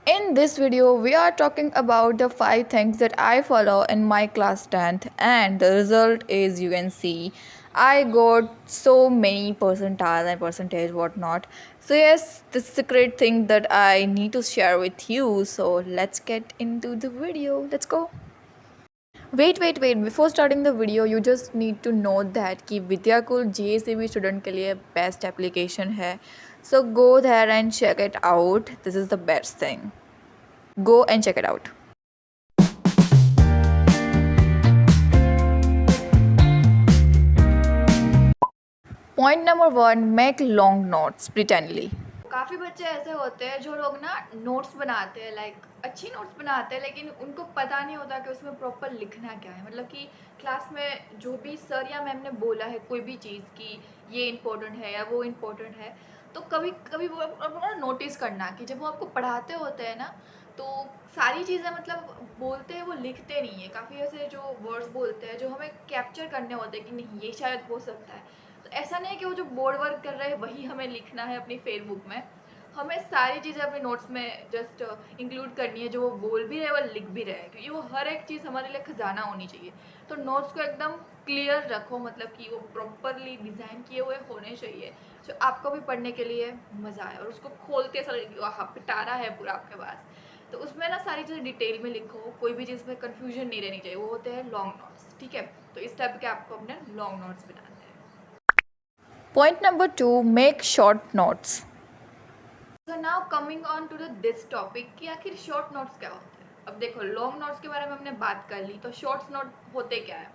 In this video, we are talking about the 5 things that I follow in my class 10th, and the result is you can see I got so many percentile and percentage whatnot. So yes, this is a great thing that I need to share with you. So let's get into the video. Let's go. Wait. Before starting the video, you just need to know that कि Vidyakul JCB student के लिए best application है. So go there and check it out. This is the best thing. Go and check it out. Point number 1, make long notes pretendly. काफ़ी बच्चे ऐसे होते हैं जो लोग ना नोट्स बनाते हैं, लाइक अच्छी नोट्स बनाते हैं, लेकिन उनको पता नहीं होता कि उसमें प्रॉपर लिखना क्या है. मतलब कि क्लास में जो भी सर या मैम ने बोला है कोई भी चीज़ की ये इम्पोर्टेंट है या वो इम्पोर्टेंट है, तो कभी कभी वो नोटिस करना कि जब वो आपको पढ़ाते होते हैं ना, तो सारी चीज़ें मतलब बोलते हैं वो लिखते नहीं है. काफ़ी ऐसे जो वर्ड्स बोलते हैं जो हमें कैप्चर करने होते हैं कि नहीं ये शायद हो सकता है. तो ऐसा नहीं है कि वो जो बोर्ड वर्क कर रहे हैं वही हमें लिखना है अपनी फेसबुक में. हमें सारी चीज़ें अपने नोट्स में जस्ट इंक्लूड करनी है, जो वो बोल भी रहे वो लिख भी रहे हैं, क्योंकि वो हर एक चीज़ हमारे लिए खजाना होनी चाहिए. तो नोट्स को एकदम क्लियर रखो, मतलब कि वो प्रॉपरली डिज़ाइन किए हुए होने चाहिए जो आपको भी पढ़ने के लिए मज़ा आए, और उसको खोलते ऐसा लगे कि हाँ पिटारा है पूरा आपके पास. तो उसमें ना सारी चीज़ें डिटेल में लिखो, कोई भी चीज़ में कन्फ्यूजन नहीं रहनी चाहिए. वो होते हैं लॉन्ग नोट्स, ठीक है. तो इस टाइप के आपको अपने लॉन्ग नोट्स बनाने हैं. Point number 2, make short notes. So now coming on to this topic कि आखिर शॉर्ट नोट्स क्या होते हैं. अब देखो, लॉन्ग नोट्स के बारे में हमने बात कर ली, तो शॉर्ट नोट होते क्या है.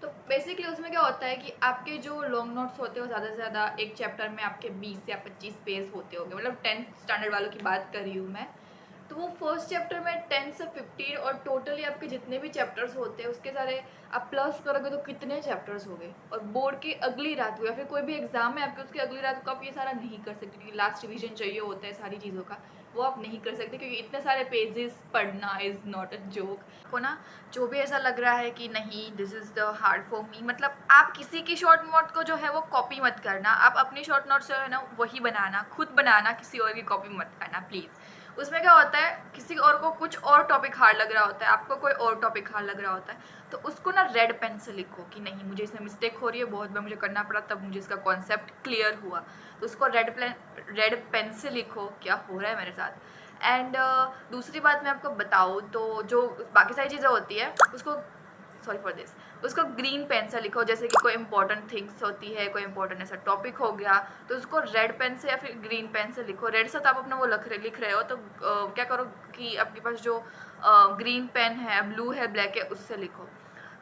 तो बेसिकली उसमें क्या होता है कि आपके जो लॉन्ग नोट्स होते हैं वो ज़्यादा से ज़्यादा एक चैप्टर में आपके 20 या 25 पेज होते होंगे. मतलब 10th स्टैंडर्ड वालों की बात कर रही हूँ मैं. तो वो फर्स्ट चैप्टर में 10 से 15, और टोटली आपके जितने भी चैप्टर्स होते हैं उसके सारे आप प्लस करोगे तो कितने चैप्टर्स हो गए. और बोर्ड की अगली रात को या फिर कोई भी एग्जाम है आपके, उसकी अगली रात को आप ये सारा नहीं कर सकते, क्योंकि लास्ट रिविजन चाहिए होता है सारी चीज़ों का. वो आप नहीं कर सकते क्योंकि इतने सारे पेजेस पढ़ना इज़ नॉट अ जोक. को ना जो भी ऐसा लग रहा है कि नहीं this is the hard for me, मतलब आप किसी की शॉर्ट नोट को जो है वो कॉपी मत करना. आप अपनी शॉर्ट नोट जो है ना वही बनाना, खुद बनाना, किसी और की कॉपी मत करना प्लीज़. उसमें क्या होता है, किसी और को कुछ और टॉपिक हार्ड लग रहा होता है, आपको कोई और टॉपिक हार्ड लग रहा होता है, तो उसको ना रेड पेन से लिखो कि नहीं मुझे इसमें मिस्टेक हो रही है, बहुत बार मुझे करना पड़ा तब मुझे इसका कॉन्सेप्ट क्लियर हुआ. तो उसको रेड पेन से लिखो क्या हो रहा है मेरे साथ. एंड दूसरी बात मैं आपको बताऊँ तो जो बाकी सारी चीज़ें होती है उसको, सॉरी फॉर दिस, उसको ग्रीन पेन से लिखो. जैसे कि कोई इंपॉर्टेंट थिंग्स होती है, कोई इंपॉर्टेंट ऐसा टॉपिक हो गया, तो उसको रेड पेन से या फिर ग्रीन पेन से लिखो. रेड से तो आप अपना वो लिख रहे हो, तो क्या करो कि आपके पास जो ग्रीन पेन है, ब्लू है, ब्लैक है, उससे लिखो.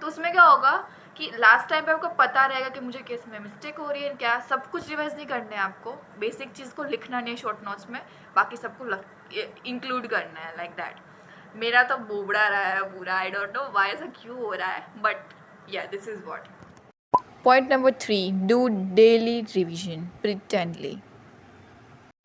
तो उसमें क्या होगा कि लास्ट टाइम पे आपको पता रहेगा कि मुझे किस में मिस्टेक हो रही है. क्या सब कुछ रिवाइज नहीं करना है आपको, बेसिक चीज़ को लिखना नहीं है शॉर्ट नोट्स में, बाकी सबको इंक्लूड करना है, लाइक दैट. मेरा तो बोबड़ा रहा है पूरा, आई डोंट नो वाई ऐसा क्यों हो रहा है, बट या this is what. Point number 3, do daily revision प्रिटेंडली.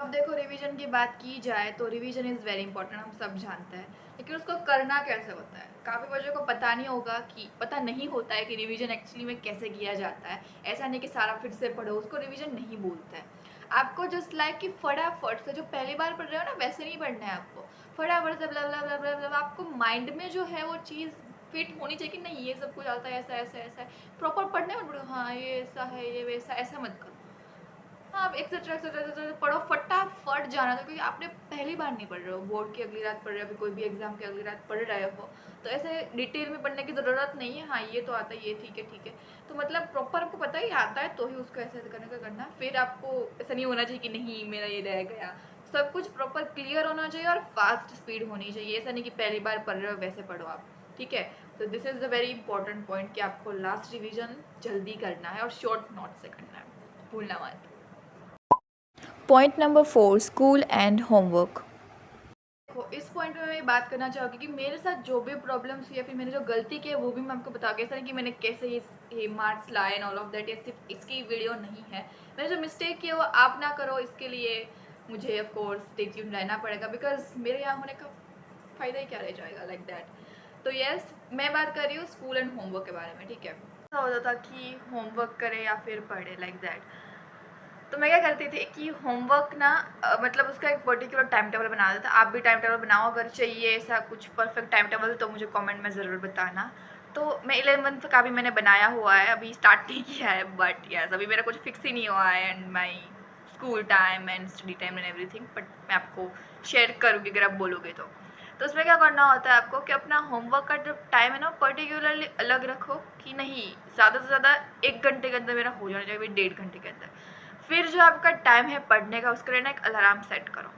अब देखो, रिवीजन की बात की जाए तो रिवीजन इज़ वेरी इंपॉर्टेंट, हम सब जानते हैं, लेकिन उसको करना कैसे होता है. काफ़ी बच्चों को पता नहीं होगा कि पता नहीं होता है कि रिवीजन एक्चुअली में कैसे किया जाता है. ऐसा नहीं कि सारा फिर से पढ़ो, उसको रिवीजन नहीं बोलते हैं. आपको जस्ट लाइक कि फटाफट से जो पहली बार पढ़ रहे हो ना वैसे नहीं पढ़ना है आपको. फटाफट से ब्ला ब्ला ब्ला ब्ला ब्ला, आपको माइंड में जो है वो चीज़ फिट होनी चाहिए कि नहीं ये सब कुछ आता है, ऐसा ऐसा ऐसा है. प्रॉपर पढ़ने मत पढ़ो, हाँ ये ऐसा है ये वैसा, ऐसा मत करो. हाँ, आप एक्सेट्रा एक्सेट्रा एक्सेट्रा पढ़ो, फटाफट जाना था, क्योंकि आपने पहली बार नहीं पढ़ रहे हो, बोर्ड की अगली रात पढ़ रहे हो, फिर कोई भी एग्जाम की अगली रात पढ़ रहे हो, तो ऐसे डिटेल में पढ़ने की ज़रूरत नहीं है. हाँ ये तो आता है, ये ठीक है ठीक है. तो मतलब प्रॉपर आपको पता ही आता है तो ही उसको ऐसे ऐसे करने का करना. फिर आपको ऐसा नहीं होना चाहिए कि नहीं मेरा ये रह गया. सब कुछ प्रॉपर क्लियर होना चाहिए और फास्ट स्पीड होनी चाहिए. ऐसा नहीं कि पहली बार पढ़ रहे हो वैसे पढ़ो आप, ठीक है. तो this is a very important point कि आपको लास्ट रिविजन जल्दी करना है और शॉर्ट नोट से करना है, भूलना मत. Point number 4, school and homework. देखो, इस पॉइंट में मैं बात करना चाहूँगी कि मेरे साथ जो भी प्रॉब्लम्स हुई या फिर मैंने जो गलती की है वो भी मैं आपको बताऊँगी. ऐसा नहीं कि मैंने कैसे ये मार्क्स लाए एंड ऑल ऑफ दैट, ये सिर्फ इसकी वीडियो नहीं है. मैंने जो मिस्टेक की है वो आप ना करो, इसके लिए मुझे ऑफ कोर्स स्टे ट्यून्ड रहना पड़ेगा, बिकॉज मेरे यहाँ होने का फ़ायदा ही क्या रह जाएगा, लाइक दैट. तो यस, मैं बात कर रही हूँ स्कूल एंड होमवर्क के बारे में, ठीक है. ऐसा होता था कि होमवर्क करे या फिर पढ़े, लाइक दैट. तो मैं क्या करती थी कि होमवर्क ना मतलब उसका एक पर्टिकुलर टाइम टेबल बना देता था। आप भी टाइम टेबल बनाओ, अगर चाहिए ऐसा कुछ परफेक्ट टाइम टेबल तो मुझे कमेंट में ज़रूर बताना। तो मैं 11th का भी मैंने बनाया हुआ है, अभी स्टार्ट नहीं किया है, बट यस अभी मेरा कुछ फिक्स ही नहीं हुआ है and my school time and study time and everything, but मैं आपको शेयर करूँगी अगर आप बोलोगे तो उसमें क्या करना होता है आपको कि अपना होमवर्क का जो टाइम है ना पर्टिकुलरली अलग रखो, कि नहीं ज़्यादा से ज़्यादा 1 घंटे के अंदर मेरा हो जाना चाहिए, 1.5 घंटे के अंदर। फिर जो आपका टाइम है पढ़ने का उसके लिए ना एक अलार्म सेट करो।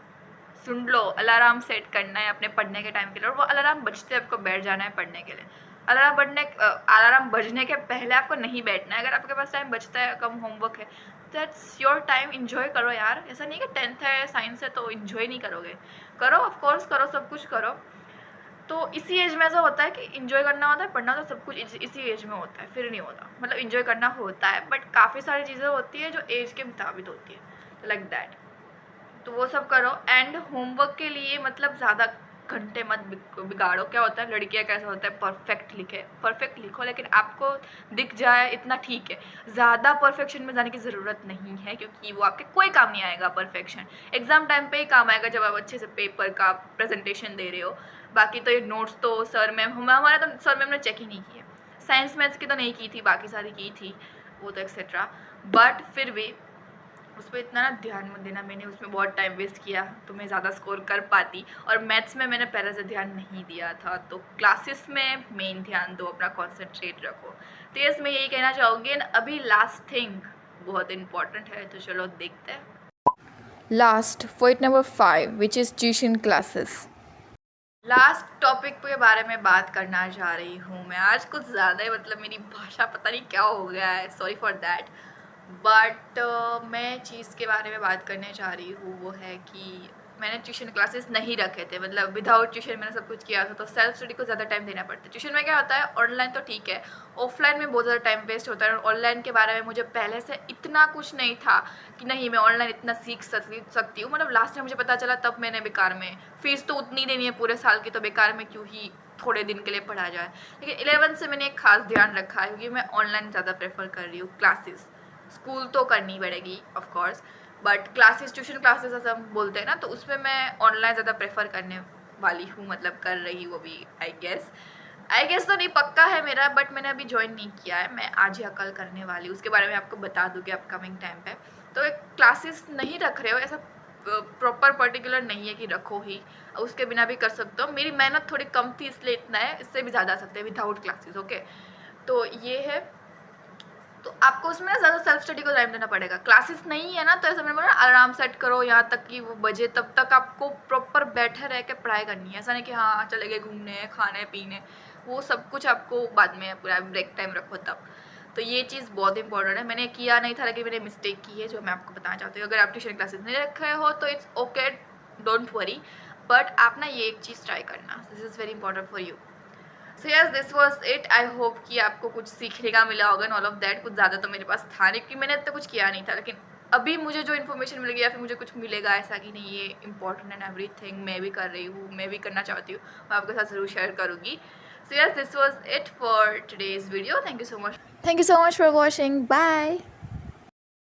सुन लो, अलार्म सेट करना है अपने पढ़ने के टाइम के लिए, और वो अलार्म बजते आपको बैठ जाना है पढ़ने के लिए। अलार्म बजने के पहले आपको नहीं बैठना है। अगर आपके पास टाइम बचता है, कम होमवर्क है, दैट्स योर टाइम, इन्जॉय करो यार। ऐसा नहीं कि 10th है, साइंस है तो इन्जॉय नहीं करोगे, करो ऑफकोर्स करो, सब कुछ करो। तो इसी एज में ऐसा होता है कि इन्जॉय करना होता है, पढ़ना तो सब कुछ इसी एज में होता है, फिर नहीं होता। मतलब इन्जॉय करना होता है बट काफ़ी सारी चीज़ें होती है जो एज के मुताबिक होती है, लाइक दैट। तो वो सब करो। एंड होमवर्क के लिए मतलब ज़्यादा घंटे मत बिगाड़ो। क्या होता है लड़कियाँ कैसा होता है, परफेक्ट लिखो लेकिन आपको दिख जाए इतना ठीक है। ज़्यादा परफेक्शन में जाने की ज़रूरत नहीं है, क्योंकि वो आपके कोई काम नहीं आएगा परफेक्शन। एग्ज़ाम टाइम पे ही काम आएगा जब आप अच्छे से पेपर का प्रेजेंटेशन दे रहे हो। बाकी तो ये नोट्स तो सर मैम, हमारा तो सर मैम ने चेक ही नहीं किया। साइंस मैथ्स की तो नहीं की थी, बाकी सारी की थी वो तो एक्सेट्रा, बट फिर भी उस पर इतना ना ध्यान मत देना। मैंने उसमें बहुत टाइम वेस्ट किया तो मैं ज़्यादा स्कोर कर पाती, और मैथ्स में मैंने पहले से ध्यान नहीं दिया था। तो क्लासेस में मेन ध्यान दो, अपना कॉन्सेंट्रेट रखो। तो यस मैं यही कहना चाहूँगी। एंड अभी लास्ट थिंग बहुत इंपॉर्टेंट है, तो चलो देखते हैं। Last point number 5 which is tuition classes. Last topic के बारे में बात करना चाह रही हूँ मैं आज। कुछ ज़्यादा ही मतलब मेरी भाषा पता नहीं क्या हो गया है, सॉरी फॉर दैट। बट मैं चीज़ के बारे में बात करने चाह रही हूँ, वो है कि मैंने ट्यूशन क्लासेस नहीं रखे थे। मतलब विदाउट ट्यूशन मैंने सब कुछ किया था, तो सेल्फ स्टडी को ज़्यादा टाइम देना पड़ता है। ट्यूशन में क्या होता है, ऑनलाइन तो ठीक है, ऑफलाइन में बहुत ज़्यादा टाइम वेस्ट होता है। और ऑनलाइन के बारे में मुझे पहले से इतना कुछ नहीं था कि नहीं मैं ऑनलाइन इतना सीख सकती हूँ। मतलब लास्ट में मुझे पता चला तब मैंने बेकार में, फीस तो उतनी देनी है पूरे साल की, तो बेकार में क्यों ही थोड़े दिन के लिए पढ़ा जाए। लेकिन 11th से मैंने एक खास ध्यान रखा है, क्योंकि मैं ऑनलाइन ज़्यादा प्रेफर कर रही हूँ। क्लासेस स्कूल तो करनी पड़ेगी of course, but classes tuition classes ऐसा हम बोलते हैं ना, तो उसमें मैं ऑनलाइन ज़्यादा प्रेफर करने वाली हूँ, मतलब कर रही हूँ अभी। आई गेस तो नहीं पक्का है मेरा, बट मैंने अभी ज्वाइन नहीं किया है। मैं आज या कल करने वाली हूँ, उसके बारे में आपको बता दूँगी अपकमिंग टाइम पे। तो एक क्लासेस नहीं रख रहे हो ऐसा प्रॉपर पर्टिकुलर नहीं है कि रखो ही, उसके बिना भी कर सकते हो। मेरी मेहनत थोड़ी कम थी इसलिए इतना है, इससे भी ज़्यादा आ सकते हैं विदाउट क्लासेस। ओके, तो ये है। तो आपको उसमें ना ज़्यादा सेल्फ स्टडी को टाइम देना पड़ेगा। क्लासेस नहीं है ना, तो ऐसा मैंने बोला अलार्म सेट करो यहाँ तक कि वो बजे, तब तक आपको प्रॉपर बैठे रह के पढ़ाई करनी है। ऐसा नहीं कि हाँ चले गए घूमने खाने पीने, वो सब कुछ आपको बाद में पूरा ब्रेक टाइम रखो तब। तो ये चीज़ बहुत इंपॉर्टेंट है। मैंने किया नहीं था लेकिन मैंने मिस्टेक की है जो मैं आपको बताना चाहती हूँ। अगर आप ट्यूशन क्लासेस नहीं रखे हो तो it's okay, don't worry, but आप ना ये एक चीज़ ट्राई करना, this is very important for you. So yes this was it. I hope कि आपको कुछ सीखने का मिला होगा। ऑल ऑफ दैट कुछ ज़्यादा तो मेरे पास था नहीं, क्योंकि मैंने इतना कुछ किया नहीं था। लेकिन अभी मुझे जो इन्फॉर्मेशन मिल गई या फिर मुझे कुछ मिलेगा ऐसा कि नहीं ये इंपॉर्टेंट एंड एवरीथिंग मैं भी कर रही हूँ, मैं भी करना चाहती हूँ, मैं आपके साथ ज़रूर शेयर करूँगी। So yes this was it for today's video. Thank you so much for watching. Bye.